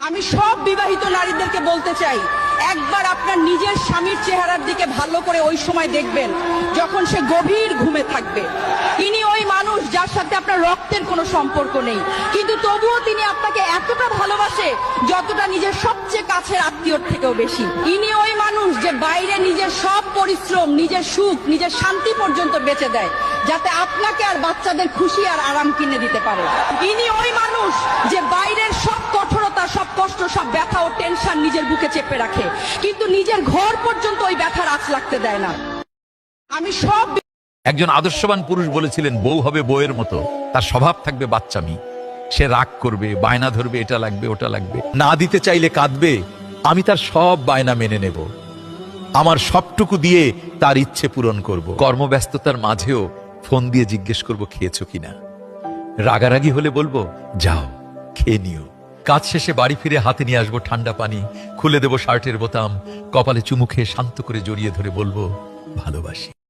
আমি সব বিবাহিত নারীদেরকে বলতে চাই, একবার আপনার নিজের স্বামীর চেহারার দিকে ভালো করে ওই সময় দেখবেন যখন সে গভীর ঘুমে থাকবে। ইনি ওই মানুষ যার সাথে আপনার রক্তের কোনো সম্পর্ক নেই, কিন্তু তবুও তিনি আপনাকে এতটা ভালোবাসে যতটা নিজের সবচেয়ে কাছের আত্মীয়র থেকেও বেশি। ইনি ওই মানুষ যে বাইরে নিজের সব পরিশ্রম, নিজের সুখ, নিজের শান্তি পর্যন্ত বেঁচে দেয় যাতে আপনাকে আর বাচ্চাদের খুশি আর আরাম কিনে দিতে পারে। ইনি ওই মানুষ যে বাইরের সব কঠোরতা, সব কষ্ট, সব ব্যথা ও টেনশন নিজের বুকে চেপে রাখে, কিন্তু নিজের ঘর পর্যন্ত ওই ব্যথার আঁচ লাগতে দেয় না। আমি সব একজন আদর্শবান পুরুষ বলেছিলেন, বউ হবে বউয়ের মতো, তার স্বভাব থাকবে বাচ্চামি। সে রাগ করবে, বায়না ধরবে, এটা লাগবে ওটা লাগবে, না দিতে চাইলে কাঁদবে, আমি তার সব বায়না মেনে নেব, আমার সবটুকু দিয়ে তার ইচ্ছে পূরণ করব। কর্মব্যস্ততার মাঝেও ফোন দিয়ে জিজ্ঞেস করব খেয়েছো কিনা। রাগারাগি হলে বলবো যাও খেয়ে নিও। কাজ শেষে বাড়ি ফিরে হাতে নিয়ে আসবো ঠান্ডা পানি, খুলে দেব শার্টের বোতাম, কপালে চুমু খেয়ে শান্ত করে জড়িয়ে ধরে বলবো ভালোবাসি।